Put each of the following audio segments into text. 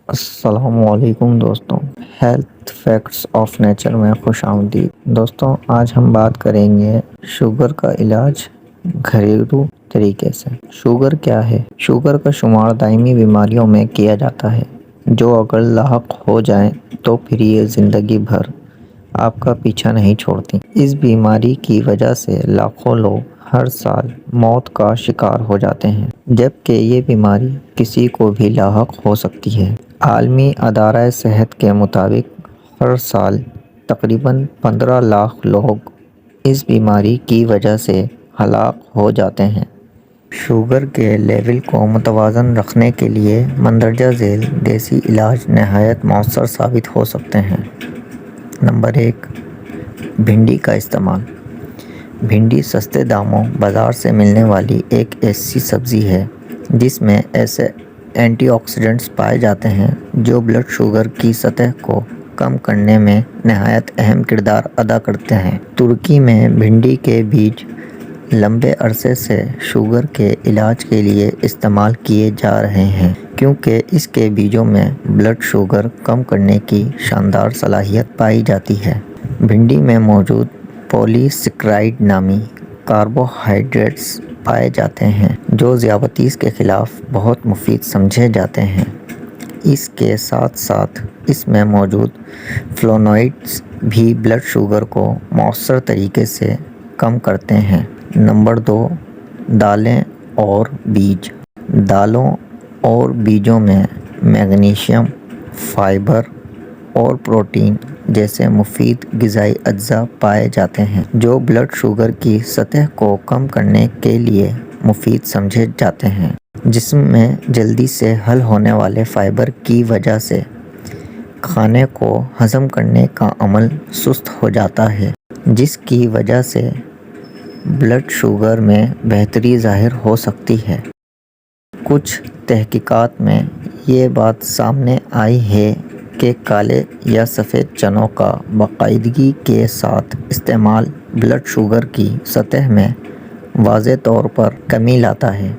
السلام علیکم دوستوں، ہیلتھ فیکٹس آف نیچر میں خوش آمدید۔ دوستوں، آج ہم بات کریں گے شوگر کا علاج گھریلو طریقے سے۔ شوگر کیا ہے؟ شوگر کا شمار دائمی بیماریوں میں کیا جاتا ہے جو اگر لاحق ہو جائیں تو پھر یہ زندگی بھر آپ کا پیچھا نہیں چھوڑتی۔ اس بیماری کی وجہ سے لاکھوں لوگ ہر سال موت کا شکار ہو جاتے ہیں، جبکہ یہ بیماری کسی کو بھی لاحق ہو سکتی ہے۔ عالمی ادارہ صحت کے مطابق ہر سال تقریباً 15 لاکھ لوگ اس بیماری کی وجہ سے ہلاک ہو جاتے ہیں۔ شوگر کے لیول کو متوازن رکھنے کے لیے مندرجہ ذیل دیسی علاج نہایت مؤثر ثابت ہو سکتے ہیں۔ نمبر 1، بھنڈی کا استعمال۔ بھنڈی سستے داموں بازار سے ملنے والی ایک ایسی سبزی ہے جس میں ایسے اینٹی آکسیڈنٹس پائے جاتے ہیں جو بلڈ شوگر کی سطح کو کم کرنے میں نہایت اہم کردار ادا کرتے ہیں۔ ترکی میں بھنڈی کے بیج لمبے عرصے سے شوگر کے علاج کے لیے استعمال کیے جا رہے ہیں کیونکہ اس کے بیجوں میں بلڈ شوگر کم کرنے کی شاندار صلاحیت پائی جاتی ہے۔ بھنڈی میں موجود پولی سیکرائڈ نامی کاربوہائیڈریٹس پائے جاتے ہیں جو ذیابیطس کے خلاف بہت مفید سمجھے جاتے ہیں۔ اس کے ساتھ ساتھ اس میں موجود فلونوئڈز بھی بلڈ شوگر کو مؤثر طریقے سے کم کرتے ہیں۔ نمبر 2، دالیں اور بیج۔ دالوں اور بیجوں میں میگنیشیم، فائبر اور پروٹین جیسے مفید غذائی اجزاء پائے جاتے ہیں جو بلڈ شوگر کی سطح کو کم کرنے کے لیے مفید سمجھے جاتے ہیں۔ جسم میں جلدی سے حل ہونے والے فائبر کی وجہ سے کھانے کو ہضم کرنے کا عمل سست ہو جاتا ہے، جس کی وجہ سے بلڈ شوگر میں بہتری ظاہر ہو سکتی ہے۔ کچھ تحقیقات میں یہ بات سامنے آئی ہے کہ کالے یا سفید چنوں کا باقاعدگی کے ساتھ استعمال بلڈ شوگر کی سطح میں واضح طور پر کمی لاتا ہے۔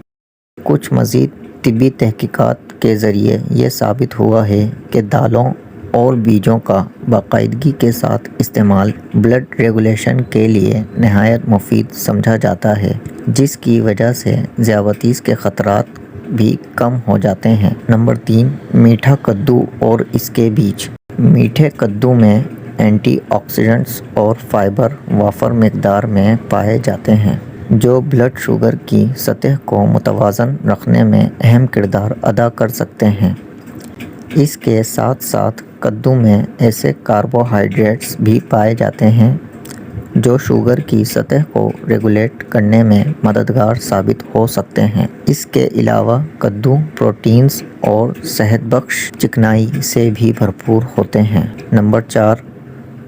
کچھ مزید طبی تحقیقات کے ذریعے یہ ثابت ہوا ہے کہ دالوں اور بیجوں کا باقاعدگی کے ساتھ استعمال بلڈ ریگولیشن کے لیے نہایت مفید سمجھا جاتا ہے، جس کی وجہ سے ذیابیطس کے خطرات بھی کم ہو جاتے ہیں۔ نمبر 3، میٹھا کدو اور اس کے بیج۔ میٹھے کدو میں اینٹی آکسیڈنٹس اور فائبر وافر مقدار میں پائے جاتے ہیں جو بلڈ شوگر کی سطح کو متوازن رکھنے میں اہم کردار ادا کر سکتے ہیں۔ اس کے ساتھ ساتھ کدو میں ایسے کاربوہائیڈریٹس بھی پائے جاتے ہیں جو شوگر کی سطح کو ریگولیٹ کرنے میں مددگار ثابت ہو سکتے ہیں۔ اس کے علاوہ کدو پروٹینز اور صحت بخش چکنائی سے بھی بھرپور ہوتے ہیں۔ نمبر 4،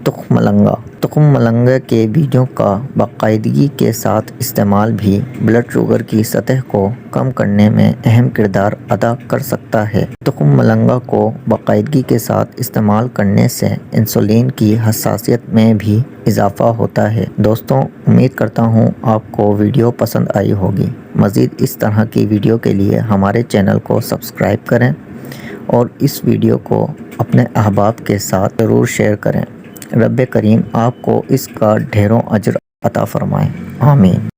تخم مرنگا۔ تخم مرنگا کے بیجوں کا باقاعدگی کے ساتھ استعمال بھی بلڈ شوگر کی سطح کو کم کرنے میں اہم کردار ادا کر سکتا ہے۔ تخم مرنگا کو باقاعدگی کے ساتھ استعمال کرنے سے انسولین کی حساسیت میں بھی اضافہ ہوتا ہے۔ دوستوں، امید کرتا ہوں آپ کو ویڈیو پسند آئی ہوگی۔ مزید اس طرح کی ویڈیو کے لیے ہمارے چینل کو سبسکرائب کریں اور اس ویڈیو کو اپنے احباب کے ساتھ ضرور شیئر کریں۔ رب کریم آپ کو اس کا ڈھیروں اجر عطا فرمائے، آمین۔